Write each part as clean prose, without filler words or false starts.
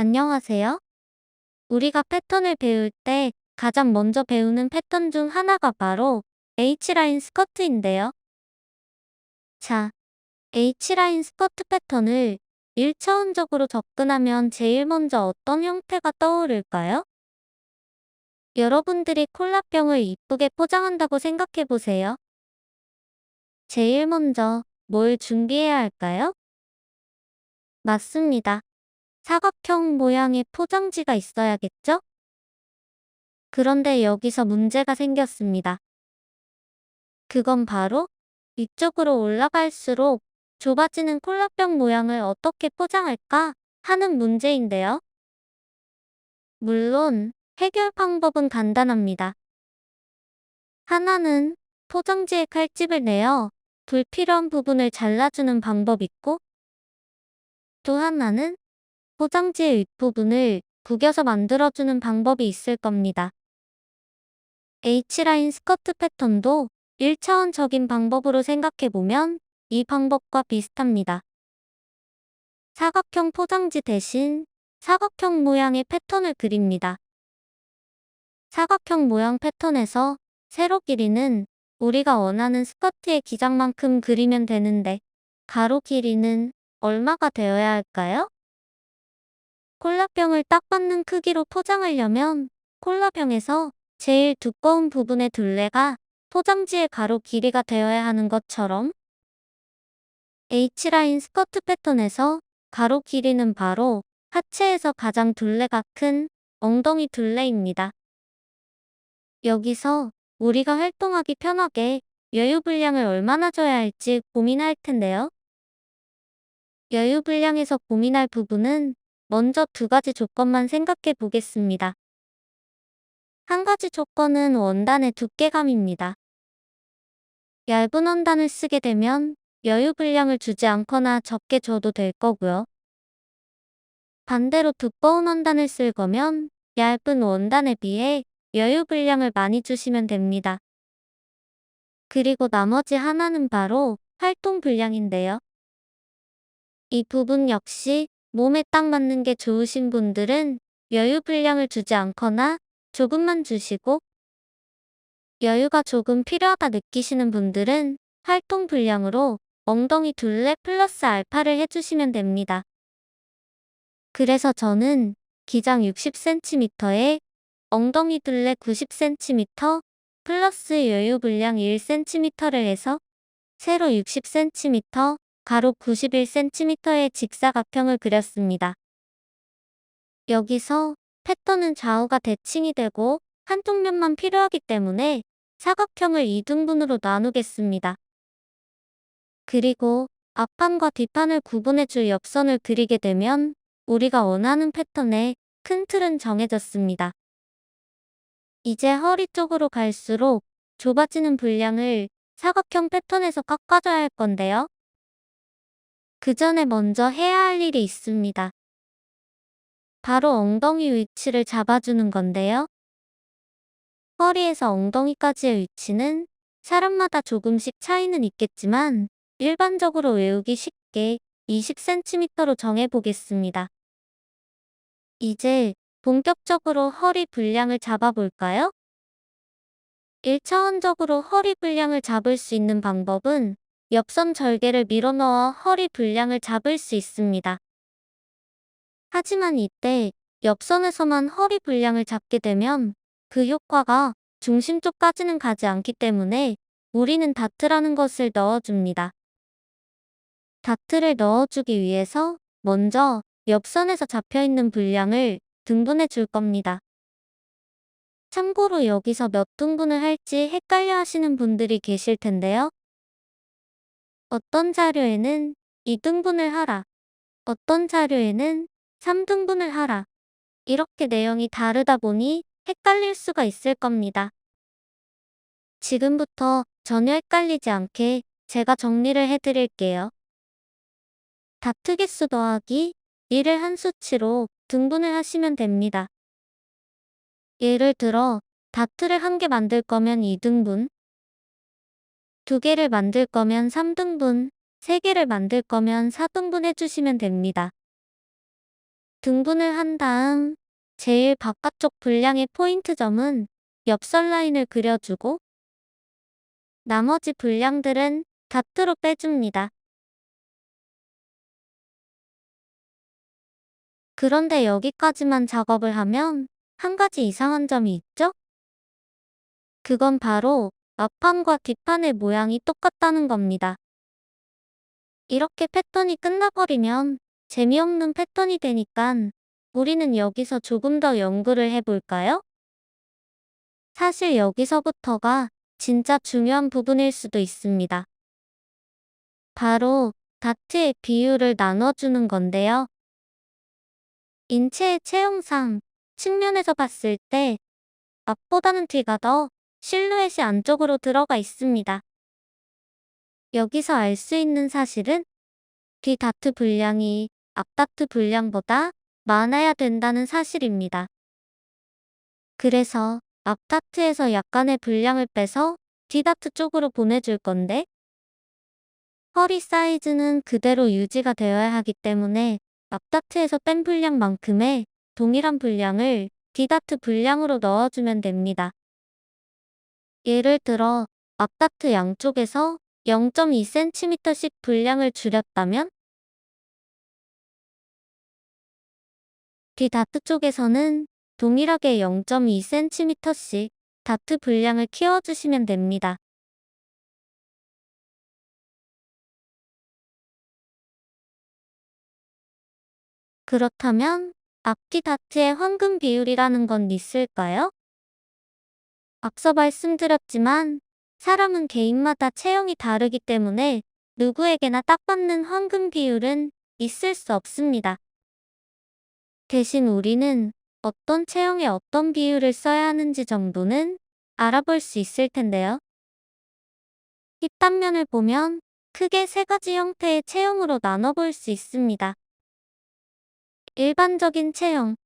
안녕하세요. 우리가 패턴을 배울 때 가장 먼저 배우는 패턴 중 하나가 바로 H라인 스커트인데요. 자, H라인 스커트 패턴을 1차원적으로 접근하면 제일 먼저 어떤 형태가 떠오를까요? 여러분들이 콜라병을 이쁘게 포장한다고 생각해 보세요. 제일 먼저 뭘 준비해야 할까요? 맞습니다. 사각형 모양의 포장지가 있어야겠죠? 그런데 여기서 문제가 생겼습니다. 그건 바로 위쪽으로 올라갈수록 좁아지는 콜라병 모양을 어떻게 포장할까 하는 문제인데요. 물론 해결 방법은 간단합니다. 하나는 포장지에 칼집을 내어 불필요한 부분을 잘라주는 방법이 있고, 또 하나는 포장지의 윗부분을 구겨서 만들어주는 방법이 있을 겁니다. H라인 스커트 패턴도 1차원적인 방법으로 생각해보면 이 방법과 비슷합니다. 사각형 포장지 대신 사각형 모양의 패턴을 그립니다. 사각형 모양 패턴에서 세로 길이는 우리가 원하는 스커트의 기장만큼 그리면 되는데, 가로 길이는 얼마가 되어야 할까요? 콜라병을 딱 맞는 크기로 포장하려면 콜라병에서 제일 두꺼운 부분의 둘레가 포장지의 가로 길이가 되어야 하는 것처럼, H라인 스커트 패턴에서 가로 길이는 바로 하체에서 가장 둘레가 큰 엉덩이 둘레입니다. 여기서 우리가 활동하기 편하게 여유 분량을 얼마나 줘야 할지 고민할 텐데요. 여유 분량에서 고민할 부분은 먼저 두 가지 조건만 생각해 보겠습니다. 한 가지 조건은 원단의 두께감입니다. 얇은 원단을 쓰게 되면 여유 분량을 주지 않거나 적게 줘도 될 거고요. 반대로 두꺼운 원단을 쓸 거면 얇은 원단에 비해 여유 분량을 많이 주시면 됩니다. 그리고 나머지 하나는 바로 활동 분량인데요. 이 부분 역시 몸에 딱 맞는 게 좋으신 분들은 여유 분량을 주지 않거나 조금만 주시고, 여유가 조금 필요하다 느끼시는 분들은 활동 분량으로 엉덩이 둘레 플러스 알파를 해주시면 됩니다. 그래서 저는 기장 60cm에 엉덩이 둘레 90cm 플러스 여유 분량 1cm를 해서 세로 60cm, 가로 91cm의 직사각형을 그렸습니다. 여기서 패턴은 좌우가 대칭이 되고 한쪽 면만 필요하기 때문에 사각형을 2등분으로 나누겠습니다. 그리고 앞판과 뒷판을 구분해줄 옆선을 그리게 되면 우리가 원하는 패턴의 큰 틀은 정해졌습니다. 이제 허리 쪽으로 갈수록 좁아지는 분량을 사각형 패턴에서 깎아줘야 할 건데요. 그 전에 먼저 해야 할 일이 있습니다. 바로 엉덩이 위치를 잡아주는 건데요. 허리에서 엉덩이까지의 위치는 사람마다 조금씩 차이는 있겠지만 일반적으로 외우기 쉽게 20cm로 정해보겠습니다. 이제 본격적으로 허리 분량을 잡아볼까요? 1차원적으로 허리 분량을 잡을 수 있는 방법은 옆선 절개를 밀어넣어 허리 분량을 잡을 수 있습니다. 하지만 이때 옆선에서만 허리 분량을 잡게 되면 그 효과가 중심 쪽까지는 가지 않기 때문에 우리는 다트라는 것을 넣어줍니다. 다트를 넣어주기 위해서 먼저 옆선에서 잡혀있는 분량을 등분해 줄 겁니다. 참고로 여기서 몇 등분을 할지 헷갈려 하시는 분들이 계실 텐데요. 어떤 자료에는 2등분을 하라, 어떤 자료에는 3등분을 하라, 이렇게 내용이 다르다 보니 헷갈릴 수가 있을 겁니다. 지금부터 전혀 헷갈리지 않게 제가 정리를 해드릴게요. 다트 개수 더하기 1을 한 수치로 등분을 하시면 됩니다. 예를 들어 다트를 1개 만들 거면 2등분, 2개를 만들 거면 3등분, 3개를 만들 거면 4등분 해주시면 됩니다. 등분을 한 다음 제일 바깥쪽 분량의 포인트점은 옆선 라인을 그려주고 나머지 분량들은 다트로 빼줍니다. 그런데 여기까지만 작업을 하면 한 가지 이상한 점이 있죠? 그건 바로 앞판과 뒷판의 모양이 똑같다는 겁니다. 이렇게 패턴이 끝나버리면 재미없는 패턴이 되니깐 우리는 여기서 조금 더 연구를 해볼까요? 사실 여기서부터가 진짜 중요한 부분일 수도 있습니다. 바로 다트의 비율을 나눠주는 건데요. 인체의 체형상 측면에서 봤을 때 앞보다는 뒤가 더 실루엣이 안쪽으로 들어가 있습니다. 여기서 알 수 있는 사실은 뒤 다트 분량이 앞 다트 분량보다 많아야 된다는 사실입니다. 그래서 앞 다트에서 약간의 분량을 빼서 뒤 다트 쪽으로 보내줄 건데 허리 사이즈는 그대로 유지가 되어야 하기 때문에 앞 다트에서 뺀 분량만큼의 동일한 분량을 뒤 다트 분량으로 넣어주면 됩니다. 예를 들어 앞 다트 양쪽에서 0.2cm씩 분량을 줄였다면 뒤 다트 쪽에서는 동일하게 0.2cm씩 다트 분량을 키워주시면 됩니다. 그렇다면 앞뒤 다트의 황금 비율이라는 건 있을까요? 앞서 말씀드렸지만 사람은 개인마다 체형이 다르기 때문에 누구에게나 딱 맞는 황금 비율은 있을 수 없습니다. 대신 우리는 어떤 체형에 어떤 비율을 써야 하는지 정도는 알아볼 수 있을 텐데요. 힙 단면을 보면 크게 세 가지 형태의 체형으로 나눠볼 수 있습니다. 일반적인 체형,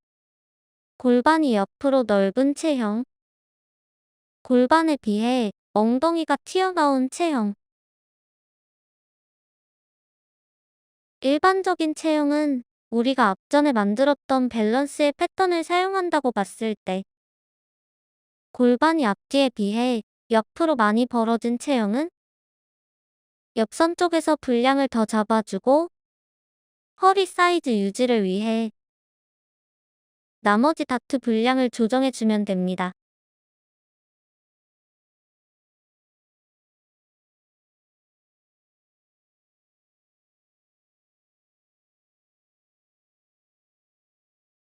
골반이 옆으로 넓은 체형, 골반에 비해 엉덩이가 튀어나온 체형. 일반적인 체형은 우리가 앞전에 만들었던 밸런스의 패턴을 사용한다고 봤을 때 골반이 앞뒤에 비해 옆으로 많이 벌어진 체형은 옆선 쪽에서 분량을 더 잡아주고 허리 사이즈 유지를 위해 나머지 다트 분량을 조정해주면 됩니다.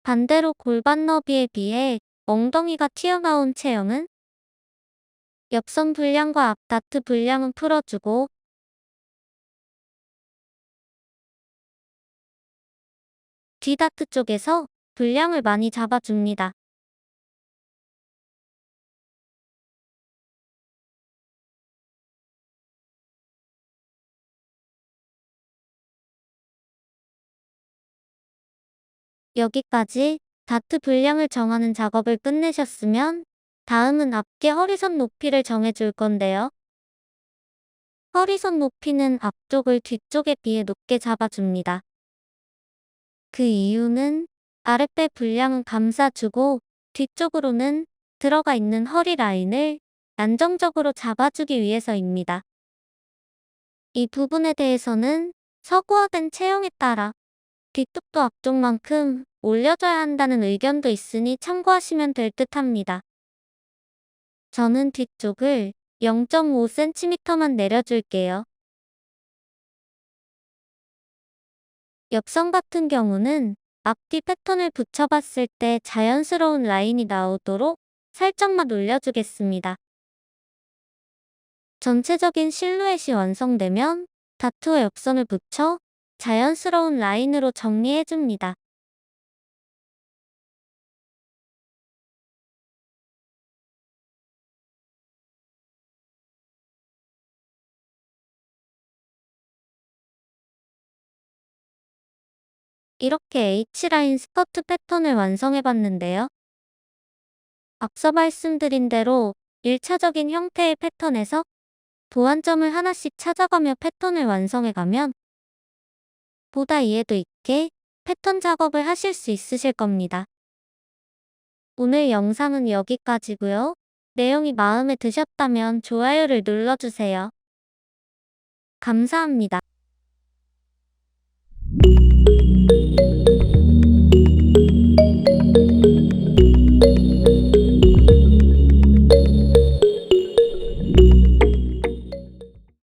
반대로 골반 너비에 비해 엉덩이가 튀어나온 체형은 옆선 분량과 앞 다트 분량은 풀어주고 뒤 다트 쪽에서 분량을 많이 잡아줍니다. 여기까지 다트 분량을 정하는 작업을 끝내셨으면 다음은 앞뒤 허리선 높이를 정해줄 건데요. 허리선 높이는 앞쪽을 뒤쪽에 비해 높게 잡아줍니다. 그 이유는 아랫배 분량은 감싸주고 뒤쪽으로는 들어가 있는 허리 라인을 안정적으로 잡아주기 위해서입니다. 이 부분에 대해서는 서구화된 체형에 따라 뒤뚝도 앞쪽만큼 올려줘야 한다는 의견도 있으니 참고하시면 될 듯합니다. 저는 뒤쪽을 0.5cm만 내려줄게요. 옆선 같은 경우는 앞뒤 패턴을 붙여봤을 때 자연스러운 라인이 나오도록 살짝만 올려주겠습니다. 전체적인 실루엣이 완성되면 다트와 옆선을 붙여 자연스러운 라인으로 정리해줍니다. 이렇게 H라인 스커트 패턴을 완성해봤는데요. 앞서 말씀드린 대로 1차적인 형태의 패턴에서 보완점을 하나씩 찾아가며 패턴을 완성해가면 보다 이해도 있게 패턴 작업을 하실 수 있으실 겁니다. 오늘 영상은 여기까지고요. 내용이 마음에 드셨다면 좋아요를 눌러주세요. 감사합니다.